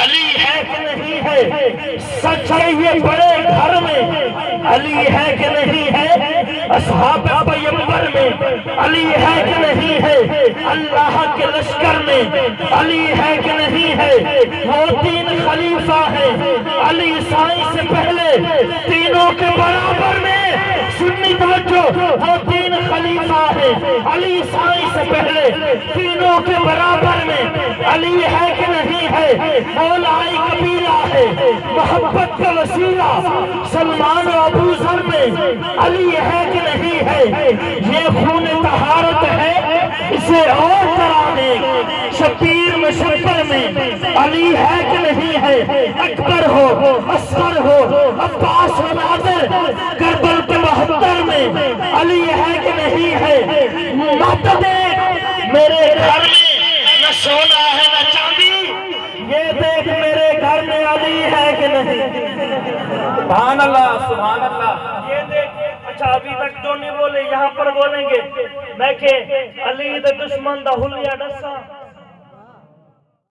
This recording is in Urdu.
علی ہے کہ نہیں ہے؟ سچ ہے یہ بڑے گھر میں علی ہے کہ نہیں ہے؟ اصحاب پیغمبر میں علی ہے کہ نہیں ہے؟ اللہ کے لشکر میں علی ہے کہ نہیں ہے؟ وہ تین خلیفہ ہیں، علی عیسائی سے پہلے تینوں کے برابر میں، سنی توجہ، وہ تین خلیفہ ہیں، علی عیسائی سے پہلے تینوں کے برابر میں علی ہے کہ نہیں ہے؟ مولائی قبیلہ ہے، محبت کا وسیلہ سلمان و ابو ذر میں علی ہے کہ نہیں ہے؟ یہ خون طہارت ہے، اسے اور ترانے شبیر مشبر میں علی ہے کہ نہیں ہے؟ اکبر ہو، اصغر ہو، عباس و نادر، کربل کے 72 میں علی ہے کہ نہیں ہے؟ مت دیکھ میرے گھر میں نہ سونا ہے نہ چاندی، یہ دیکھ میرے گھر میں علی ہے کہ نہیں؟ سبحان اللہ، سبحان اللہ۔ یہ دیکھ، اچھا ابھی تک جو نہیں بولے یہاں پر بولیں گے، میں کہ علی دے دشمن دا حلیہ ڈسا